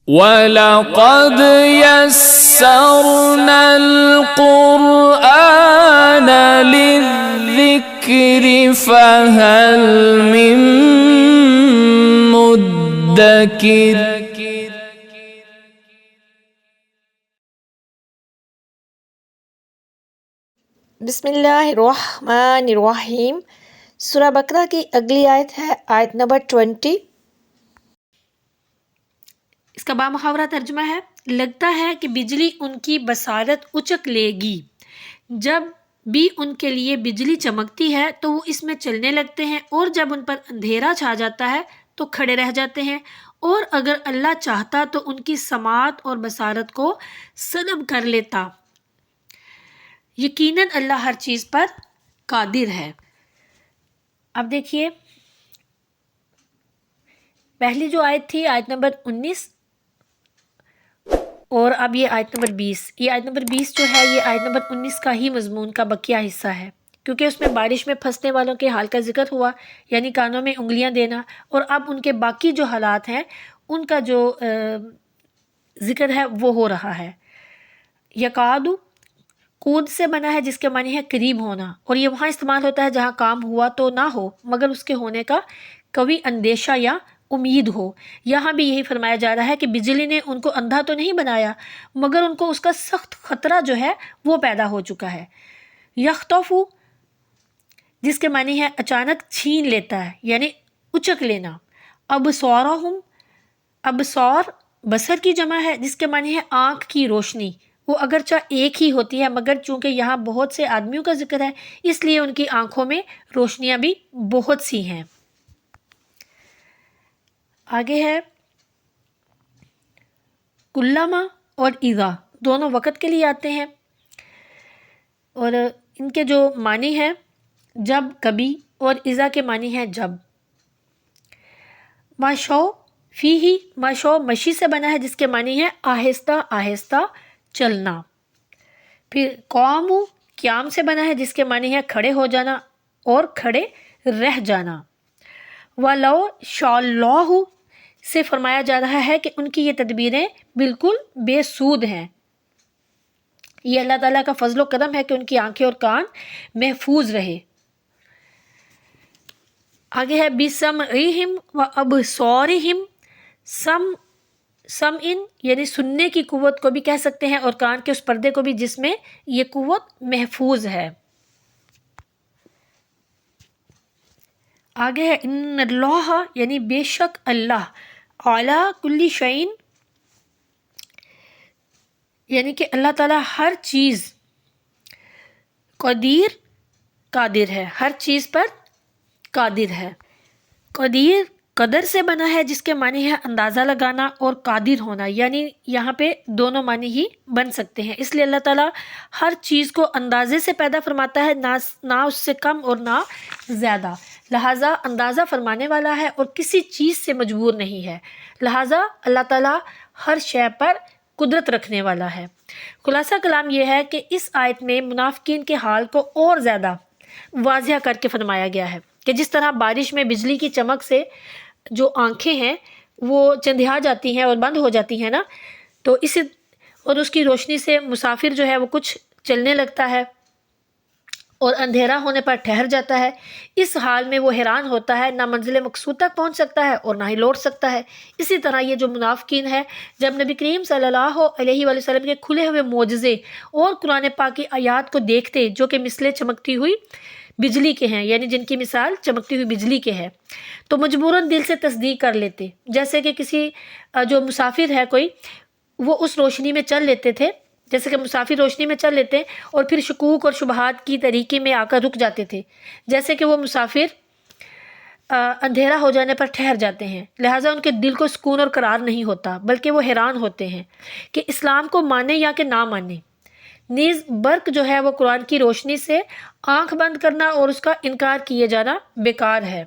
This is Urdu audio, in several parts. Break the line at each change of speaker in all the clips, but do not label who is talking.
وَلَقَدْ يَسَّرْنَا الْقُرْآنَ لِلذِّكْرِ فَهَلْ مِن مُّدَّكِرٍ۔
بسم اللہ الرحمن الرحیم۔ سورہ بقرہ کی اگلی آیت ہے آیت نمبر 20۔ اس کا بامحاورہ ترجمہ ہے، لگتا ہے کہ بجلی ان کی بصارت اچک لے گی۔ جب بھی ان کے لیے بجلی چمکتی ہے تو وہ اس میں چلنے لگتے ہیں، اور جب ان پر اندھیرا چھا جاتا ہے تو کھڑے رہ جاتے ہیں، اور اگر اللہ چاہتا تو ان کی سماعت اور بصارت کو سلب کر لیتا۔ یقیناً اللہ ہر چیز پر قادر ہے۔ اب دیکھیے پہلی جو آیت تھی آیت نمبر 19، اور اب یہ آیت نمبر 20۔ یہ آیت نمبر 20 جو ہے یہ آیت نمبر 19 کا ہی مضمون کا بقیہ حصہ ہے، کیونکہ اس میں بارش میں پھنسنے والوں کے حال کا ذکر ہوا، یعنی کانوں میں انگلیاں دینا، اور اب ان کے باقی جو حالات ہیں ان کا جو ذکر ہے وہ ہو رہا ہے۔ یقاد قود سے بنا ہے جس کے معنی ہے قریب ہونا، اور یہ وہاں استعمال ہوتا ہے جہاں کام ہوا تو نہ ہو مگر اس کے ہونے کا قوی اندیشہ یا امید ہو۔ یہاں بھی یہی فرمایا جا رہا ہے کہ بجلی نے ان کو اندھا تو نہیں بنایا مگر ان کو اس کا سخت خطرہ جو ہے وہ پیدا ہو چکا ہے۔ یخطف جس کے معنی ہے اچانک چھین لیتا ہے، یعنی اچک لینا۔ ابصارہم، ابصار بصر کی جمع ہے جس کے معنی ہے آنکھ کی روشنی۔ وہ اگرچہ ایک ہی ہوتی ہے مگر چونکہ یہاں بہت سے آدمیوں کا ذکر ہے اس لیے ان کی آنکھوں میں روشنیاں بھی بہت سی ہیں۔ آگے ہے کلما اور اذا دونوں وقت کے لیے آتے ہیں، اور ان کے جو معنی ہے جب کبھی، اور اذا کے معنی ہے جب۔ ماشو فی ہی، ماشو مشی سے بنا ہے جس کے معنی ہے آہستہ آہستہ چلنا۔ پھر قوم قیام سے بنا ہے جس کے معنی ہے کھڑے ہو جانا اور کھڑے رہ جانا۔ وَلَوْ شَاءَ اللَّهُ سے فرمایا جا رہا ہے کہ ان کی یہ تدبیریں بالکل بے سود ہیں۔ یہ اللہ تعالیٰ کا فضل و کرم ہے کہ ان کی آنکھیں اور کان محفوظ رہے۔ آگے ہے بِسَمْعِهِمْ وَأَبْصَارِهِمْ، سمعن یعنی سننے کی قوت کو بھی کہہ سکتے ہیں، اور کان کے اس پردے کو بھی جس میں یہ قوت محفوظ ہے۔ آگے ہے ان اللہ یعنی بے شک اللہ، علی کل شیء یعنی کہ اللہ تعالیٰ ہر چیز، قدیر قادر ہے، ہر چیز پر قادر ہے۔ قدیر قدر سے بنا ہے جس کے معنی ہے اندازہ لگانا اور قادر ہونا، یعنی یہاں پہ دونوں معنی ہی بن سکتے ہیں۔ اس لیے اللہ تعالیٰ ہر چیز کو اندازے سے پیدا فرماتا ہے، نہ اس سے کم اور نہ زیادہ، لہٰذا اندازہ فرمانے والا ہے اور کسی چیز سے مجبور نہیں ہے، لہٰذا اللہ تعالیٰ ہر شے پر قدرت رکھنے والا ہے۔ خلاصہ کلام یہ ہے کہ اس آیت میں منافقین کے حال کو اور زیادہ واضح کر کے فرمایا گیا ہے کہ جس طرح بارش میں بجلی کی چمک سے جو آنکھیں ہیں وہ چندھیا جاتی ہیں اور بند ہو جاتی ہیں نا، تو اسی اور اس کی روشنی سے مسافر جو ہے وہ کچھ چلنے لگتا ہے اور اندھیرا ہونے پر ٹھہر جاتا ہے، اس حال میں وہ حیران ہوتا ہے، نہ منزل مقصود تک پہنچ سکتا ہے اور نہ ہی لوٹ سکتا ہے۔ اسی طرح یہ جو منافقین ہے جب نبی کریم صلی اللہ علیہ وآلہ وسلم کے کھلے ہوئے معجزے اور قرآن پاک کی آیات کو دیکھتے جو کہ مثل چمکتی ہوئی بجلی کے ہیں، یعنی جن کی مثال چمکتی ہوئی بجلی کے ہے، تو مجبوراً دل سے تصدیق کر لیتے، جیسے کہ کسی جو مسافر ہے کوئی، وہ اس روشنی میں چل لیتے تھے، جیسے کہ مسافر روشنی میں چل لیتے اور پھر شکوک اور شبہات کی طریقے میں آ کر رک جاتے تھے، جیسے کہ وہ مسافر اندھیرا ہو جانے پر ٹھہر جاتے ہیں، لہٰذا ان کے دل کو سکون اور قرار نہیں ہوتا، بلکہ وہ حیران ہوتے ہیں کہ اسلام کو مانے یا کہ نہ مانے۔ نیز برق جو ہے وہ قرآن کی روشنی سے آنکھ بند کرنا اور اس کا انکار کیے جانا بیکار ہے،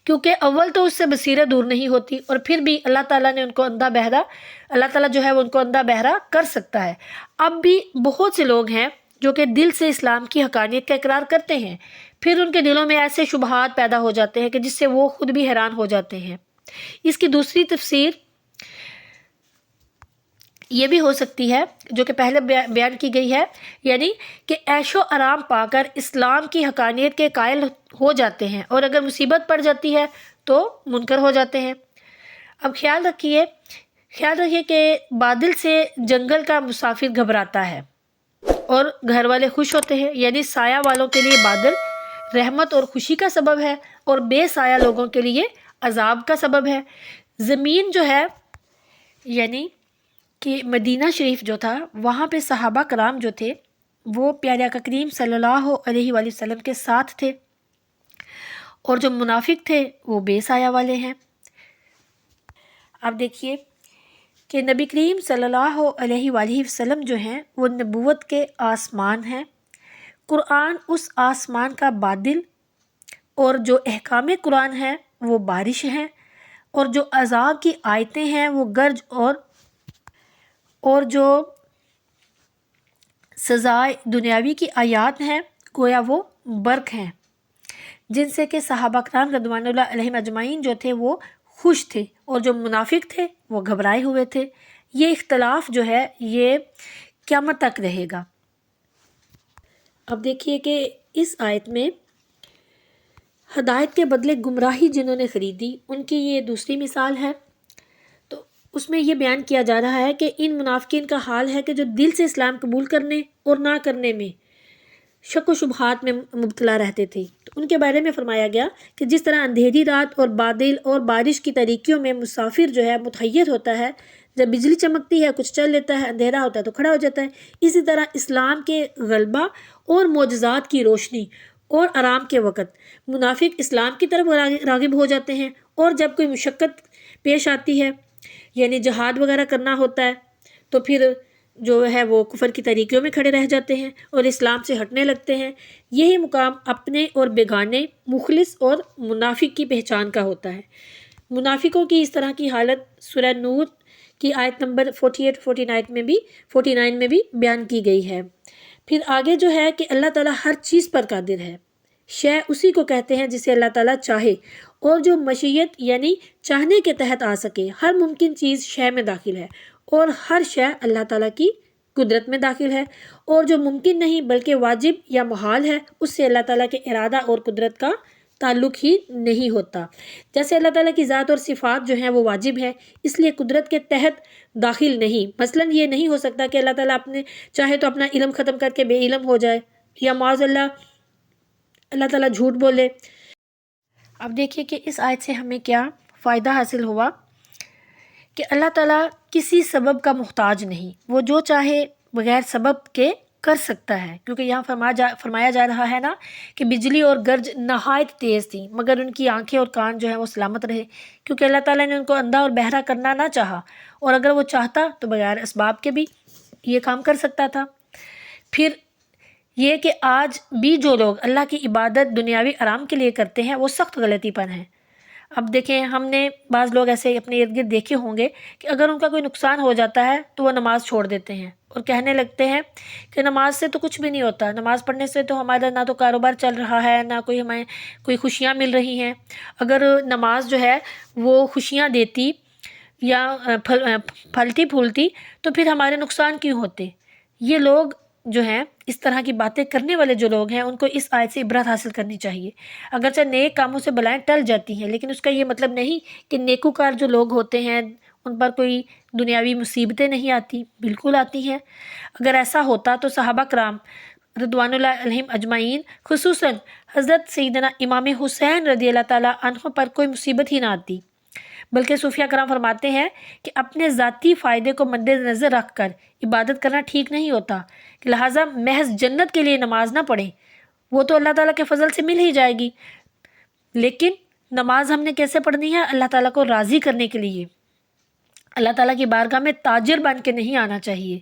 کیونکہ اول تو اس سے بصیرت دور نہیں ہوتی، اور پھر بھی اللہ تعالیٰ نے ان کو اندھا بہرا، اللہ تعالیٰ جو ہے وہ ان کو اندھا بہرا کر سکتا ہے۔ اب بھی بہت سے لوگ ہیں جو کہ دل سے اسلام کی حقانیت کا اقرار کرتے ہیں، پھر ان کے دلوں میں ایسے شبہات پیدا ہو جاتے ہیں کہ جس سے وہ خود بھی حیران ہو جاتے ہیں۔ اس کی دوسری تفسیر یہ بھی ہو سکتی ہے جو کہ پہلے بیان کی گئی ہے، یعنی کہ عیش و آرام پا کر اسلام کی حقانیت کے قائل ہو جاتے ہیں، اور اگر مصیبت پڑ جاتی ہے تو منکر ہو جاتے ہیں۔ اب خیال رکھیے کہ بادل سے جنگل کا مسافر گھبراتا ہے اور گھر والے خوش ہوتے ہیں، یعنی سایہ والوں کے لیے بادل رحمت اور خوشی کا سبب ہے، اور بے سایہ لوگوں کے لیے عذاب کا سبب ہے۔ زمین جو ہے، یعنی کہ مدینہ شریف جو تھا، وہاں پہ صحابہ کرام جو تھے وہ پیارے آقا کریم صلی اللہ علیہ وآلہ وسلم کے ساتھ تھے، اور جو منافق تھے وہ بے سایہ والے ہیں۔ اب دیکھیے کہ نبی کریم صلی اللہ علیہ وآلہ وسلم جو ہیں وہ نبوت کے آسمان ہیں، قرآن اس آسمان کا بادل، اور جو احکام قرآن ہیں وہ بارش ہیں، اور جو عذاب کی آیتیں ہیں وہ گرج، اور جو سزائے دنیاوی کی آیات ہیں گویا وہ برق ہیں، جن سے کہ صحابہ کرام رضوان اللہ علیہم اجمعین جو تھے وہ خوش تھے، اور جو منافق تھے وہ گھبرائے ہوئے تھے۔ یہ اختلاف جو ہے یہ قیامت تک رہے گا۔ اب دیکھیے کہ اس آیت میں ہدایت کے بدلے گمراہی جنہوں نے خریدی، ان کی یہ دوسری مثال ہے۔ تو اس میں یہ بیان کیا جا رہا ہے کہ ان منافقین کا حال ہے کہ جو دل سے اسلام قبول کرنے اور نہ کرنے میں شک و شبہات میں مبتلا رہتے تھے، تو ان کے بارے میں فرمایا گیا کہ جس طرح اندھیری رات اور بادل اور بارش کی تاریکیوں میں مسافر جو ہے متحیر ہوتا ہے، جب بجلی چمکتی ہے کچھ چل لیتا ہے، اندھیرا ہوتا ہے تو کھڑا ہو جاتا ہے، اسی طرح اسلام کے غلبہ اور معجزات کی روشنی اور آرام کے وقت منافق اسلام کی طرف راغب ہو جاتے ہیں، اور جب کوئی مشقت پیش آتی ہے، یعنی جہاد وغیرہ کرنا ہوتا ہے، تو پھر جو ہے وہ کفر کی طریقوں میں کھڑے رہ جاتے ہیں اور اسلام سے ہٹنے لگتے ہیں۔ یہی مقام اپنے اور بیگانے، مخلص اور منافق کی پہچان کا ہوتا ہے۔ منافقوں کی اس طرح کی حالت سورہ نور کی آیت نمبر 49 میں بھی بیان کی گئی ہے۔ پھر آگے جو ہے کہ اللہ تعالیٰ ہر چیز پر قادر ہے۔ شے اسی کو کہتے ہیں جسے اللہ تعالیٰ چاہے، اور جو مشیت یعنی چاہنے کے تحت آ سکے۔ ہر ممکن چیز شے میں داخل ہے، اور ہر شے اللہ تعالیٰ کی قدرت میں داخل ہے، اور جو ممکن نہیں بلکہ واجب یا محال ہے اس سے اللہ تعالیٰ کے ارادہ اور قدرت کا تعلق ہی نہیں ہوتا۔ جیسے اللہ تعالیٰ کی ذات اور صفات جو ہیں وہ واجب ہیں، اس لیے قدرت کے تحت داخل نہیں۔ مثلا یہ نہیں ہو سکتا کہ اللہ تعالیٰ اپنے چاہے تو اپنا علم ختم کر کے بے علم ہو جائے، یا معاذ اللہ تعالیٰ جھوٹ بولے۔ اب دیکھیے کہ اس آیت سے ہمیں کیا فائدہ حاصل ہوا کہ اللہ تعالیٰ کسی سبب کا محتاج نہیں، وہ جو چاہے بغیر سبب کے کر سکتا ہے، کیونکہ یہاں فرمایا جا رہا ہے نا کہ بجلی اور گرج نہایت تیز تھیں، مگر ان کی آنکھیں اور کان جو ہیں وہ سلامت رہے، کیونکہ اللہ تعالیٰ نے ان کو اندھا اور بہرا کرنا نہ چاہا، اور اگر وہ چاہتا تو بغیر اسباب کے بھی یہ کام کر سکتا تھا۔ پھر یہ کہ آج بھی جو لوگ اللہ کی عبادت دنیاوی آرام کے لیے کرتے ہیں وہ سخت غلطی پر ہیں۔ اب دیکھیں، ہم نے بعض لوگ ایسے اپنے ارد گرد دیکھے ہوں گے کہ اگر ان کا کوئی نقصان ہو جاتا ہے تو وہ نماز چھوڑ دیتے ہیں اور کہنے لگتے ہیں کہ نماز سے تو کچھ بھی نہیں ہوتا، نماز پڑھنے سے تو ہمارا نہ تو کاروبار چل رہا ہے، نہ ہمیں کوئی خوشیاں مل رہی ہیں۔ اگر نماز جو ہے وہ خوشیاں دیتی یا پھلتی پھولتی تو پھر ہمارے نقصان کیوں ہوتے؟ یہ لوگ جو ہیں اس طرح کی باتیں کرنے والے جو لوگ ہیں ان کو اس آیت سے عبرت حاصل کرنی چاہیے۔ اگرچہ نیک کاموں سے بلائیں ٹل جاتی ہیں، لیکن اس کا یہ مطلب نہیں کہ نیکوکار جو لوگ ہوتے ہیں ان پر کوئی دنیاوی مصیبتیں نہیں آتی، بالکل آتی ہیں۔ اگر ایسا ہوتا تو صحابہ کرام رضوان اللہ علیہم اجمعین، خصوصاً حضرت سیدنا امام حسین رضی اللہ تعالیٰ عنہ پر کوئی مصیبت ہی نہ آتی، بلکہ صوفیہ کرام فرماتے ہیں کہ اپنے ذاتی فائدے کو مد نظر رکھ کر عبادت کرنا ٹھیک نہیں ہوتا، لہٰذا محض جنت کے لیے نماز نہ پڑھیں، وہ تو اللہ تعالیٰ کے فضل سے مل ہی جائے گی، لیکن نماز ہم نے کیسے پڑھنی ہے؟ اللہ تعالیٰ کو راضی کرنے کے لیے، اللہ تعالیٰ کی بارگاہ میں تاجر بن کے نہیں آنا چاہیے۔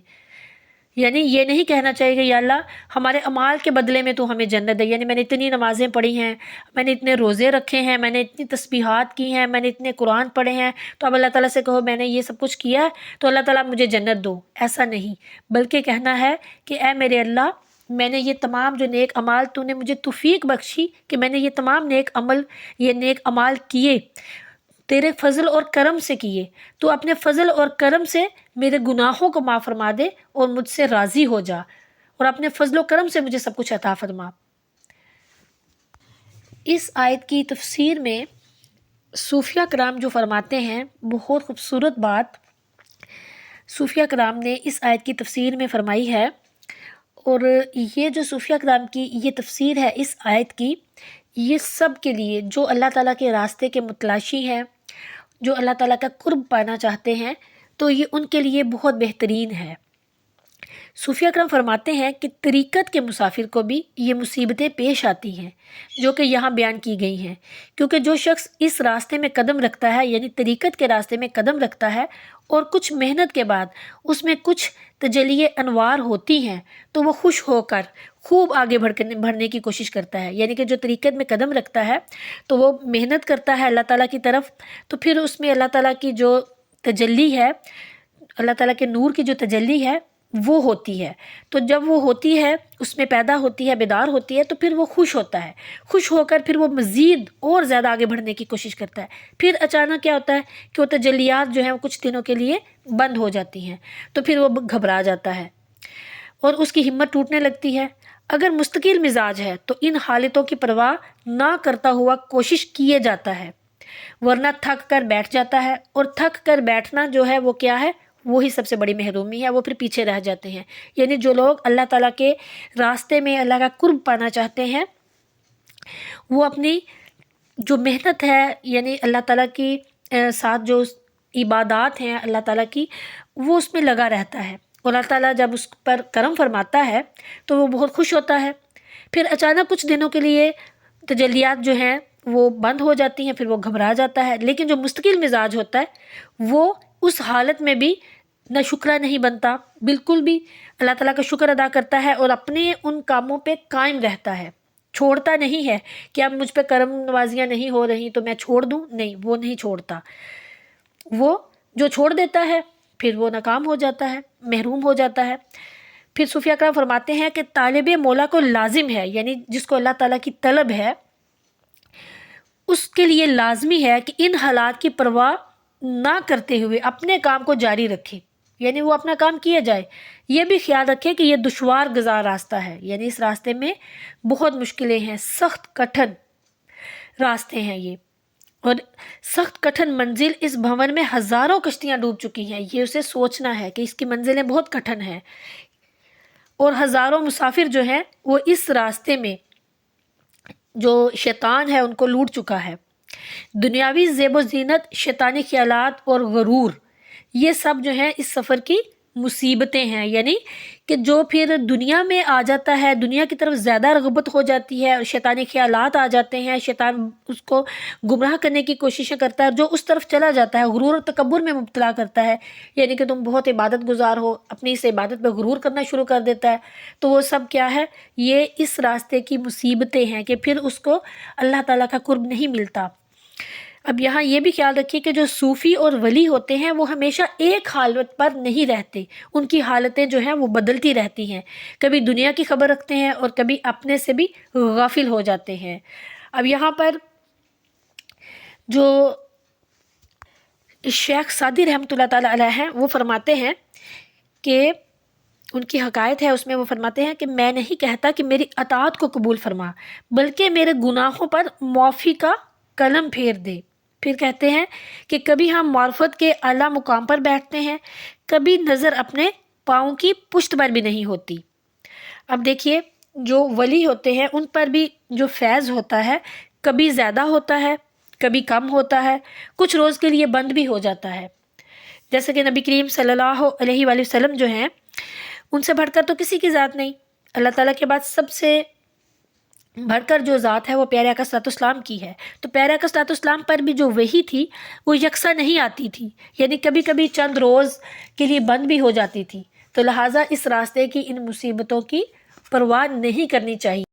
یعنی یہ نہیں کہنا چاہیے کہ یا اللہ ہمارے اعمال کے بدلے میں تو ہمیں جنت دے، یعنی میں نے اتنی نمازیں پڑھی ہیں، میں نے اتنے روزے رکھے ہیں، میں نے اتنی تسبیحات کی ہیں، میں نے اتنے قرآن پڑھے ہیں، تو اب اللہ تعالیٰ سے کہو میں نے یہ سب کچھ کیا ہے تو اللہ تعالیٰ مجھے جنت دو۔ ایسا نہیں، بلکہ کہنا ہے کہ اے میرے اللہ، میں نے یہ تمام جو نیک اعمال تو نے مجھے توفیق بخشی کہ میں نے یہ تمام نیک اعمال کیے، تیرے فضل اور کرم سے کیے، تو اپنے فضل اور کرم سے میرے گناہوں کو معاف فرما دے اور مجھ سے راضی ہو جا، اور اپنے فضل و کرم سے مجھے سب کچھ عطا فرما۔ اس آیت کی تفسیر میں صوفیہ کرام جو فرماتے ہیں، بہت خوبصورت بات صوفیہ کرام نے اس آیت کی تفسیر میں فرمائی ہے، اور یہ جو صوفیہ کرام کی یہ تفسیر ہے اس آیت کی، یہ سب کے لیے جو اللہ تعالیٰ کے راستے کے متلاشی ہیں، جو اللہ تعالیٰ کا قرب پانا چاہتے ہیں، تو یہ ان کے لیے بہت بہترین ہے۔ صوفیہ کرام فرماتے ہیں کہ طریقت کے مسافر کو بھی یہ مصیبتیں پیش آتی ہیں جو کہ یہاں بیان کی گئی ہیں، کیونکہ جو شخص اس راستے میں قدم رکھتا ہے، یعنی طریقت کے راستے میں قدم رکھتا ہے، اور کچھ محنت کے بعد اس میں کچھ تجلی انوار ہوتی ہیں، تو وہ خوش ہو کر خوب آگے بڑھنے کی کوشش کرتا ہے۔ یعنی کہ جو طریقت میں قدم رکھتا ہے تو وہ محنت کرتا ہے اللہ تعالیٰ کی طرف، تو پھر اس میں اللہ تعالیٰ کی جو تجلی ہے، اللہ تعالیٰ کے نور کی جو تجلی ہے وہ ہوتی ہے، تو جب وہ ہوتی ہے، اس میں پیدا ہوتی ہے، بیدار ہوتی ہے، تو پھر وہ خوش ہوتا ہے، خوش ہو کر پھر وہ مزید اور زیادہ آگے بڑھنے کی کوشش کرتا ہے۔ پھر اچانک کیا ہوتا ہے کہ وہ تجلیات جو ہیں وہ کچھ دنوں کے لیے بند ہو جاتی ہیں، تو پھر وہ گھبرا جاتا ہے اور اس کی ہمت ٹوٹنے لگتی ہے۔ اگر مستقل مزاج ہے تو ان حالتوں کی پرواہ نہ کرتا ہوا کوشش کیے جاتا ہے، ورنہ تھک کر بیٹھ جاتا ہے، اور تھک کر بیٹھنا جو ہے وہ کیا ہے، وہی سب سے بڑی محرومی ہے، وہ پھر پیچھے رہ جاتے ہیں۔ یعنی جو لوگ اللہ تعالیٰ کے راستے میں اللہ کا قرب پانا چاہتے ہیں، وہ اپنی جو محنت ہے، یعنی اللہ تعالیٰ کی ساتھ جو عبادات ہیں اللہ تعالیٰ کی، وہ اس میں لگا رہتا ہے، اور اللہ تعالیٰ جب اس پر کرم فرماتا ہے تو وہ بہت خوش ہوتا ہے۔ پھر اچانک کچھ دنوں کے لیے تجلیات جو ہیں وہ بند ہو جاتی ہیں، پھر وہ گھبرا جاتا ہے۔ لیکن جو مستقل مزاج ہوتا ہے وہ اس حالت میں بھی نہ شکرہ نہیں بنتا، بالکل بھی اللہ تعالیٰ کا شکر ادا کرتا ہے اور اپنے ان کاموں پہ قائم رہتا ہے، چھوڑتا نہیں ہے کہ اب مجھ پہ کرم نوازیاں نہیں ہو رہی تو میں چھوڑ دوں، نہیں، وہ نہیں چھوڑتا۔ وہ جو چھوڑ دیتا ہے پھر وہ ناکام ہو جاتا ہے، محروم ہو جاتا ہے۔ پھر صوفیہ کرام فرماتے ہیں کہ طالب مولا کو لازم ہے، یعنی جس کو اللہ تعالیٰ کی طلب ہے، اس کے لیے لازمی ہے کہ ان حالات کی پرواہ نہ کرتے ہوئے اپنے کام کو جاری رکھے، یعنی وہ اپنا کام کیا جائے۔ یہ بھی خیال رکھے کہ یہ دشوار گزار راستہ ہے، یعنی اس راستے میں بہت مشکلیں ہیں، سخت کٹھن راستے ہیں یہ، اور سخت کٹھن منزل اس بھنور میں ہزاروں کشتیاں ڈوب چکی ہیں۔ یہ اسے سوچنا ہے کہ اس کی منزلیں بہت کٹھن ہیں، اور ہزاروں مسافر جو ہیں وہ اس راستے میں جو شیطان ہے ان کو لوٹ چکا ہے۔ دنیاوی زیب و زینت، شیطانی خیالات اور غرور، یہ سب جو ہیں اس سفر کی مصیبتیں ہیں، یعنی کہ جو پھر دنیا میں آ جاتا ہے، دنیا کی طرف زیادہ رغبت ہو جاتی ہے، اور شیطانی خیالات آ جاتے ہیں، شیطان اس کو گمراہ کرنے کی کوششیں کرتا ہے، جو اس طرف چلا جاتا ہے غرور اور تکبر میں مبتلا کرتا ہے، یعنی کہ تم بہت عبادت گزار ہو، اپنی اس عبادت پہ غرور کرنا شروع کر دیتا ہے، تو وہ سب کیا ہے، یہ اس راستے کی مصیبتیں ہیں کہ پھر اس کو اللہ تعالیٰ کا قرب نہیں ملتا۔ اب یہاں یہ بھی خیال رکھیے کہ جو صوفی اور ولی ہوتے ہیں وہ ہمیشہ ایک حالت پر نہیں رہتے، ان کی حالتیں جو ہیں وہ بدلتی رہتی ہیں، کبھی دنیا کی خبر رکھتے ہیں اور کبھی اپنے سے بھی غافل ہو جاتے ہیں۔ اب یہاں پر جو شیخ سعدی رحمۃ اللہ تعالیٰ علیہ ہیں وہ فرماتے ہیں کہ ان کی حکایت ہے، اس میں وہ فرماتے ہیں کہ میں نہیں کہتا کہ میری اطاعت کو قبول فرما، بلکہ میرے گناہوں پر معافی کا قلم پھیر دے۔ پھر کہتے ہیں کہ کبھی ہم معرفت کے اعلیٰ مقام پر بیٹھتے ہیں، کبھی نظر اپنے پاؤں کی پشت پر بھی نہیں ہوتی۔ اب دیکھیے جو ولی ہوتے ہیں ان پر بھی جو فیض ہوتا ہے کبھی زیادہ ہوتا ہے، کبھی کم ہوتا ہے، کچھ روز کے لیے بند بھی ہو جاتا ہے۔ جیسے کہ نبی کریم صلی اللہ علیہ وآلہ وسلم جو ہیں، ان سے بڑھ کر تو کسی کی ذات نہیں، اللہ تعالیٰ کے بعد سب سے بڑھ کر جو ذات ہے وہ پیارے آقا صلی اللہ علیہ وسلم کی ہے، تو پیارے آقا صلی اللہ علیہ وسلم پر بھی جو وحی تھی وہ یکساں نہیں آتی تھی، یعنی کبھی کبھی چند روز کے لیے بند بھی ہو جاتی تھی، تو لہٰذا اس راستے کی ان مصیبتوں کی پرواہ نہیں کرنی چاہیے۔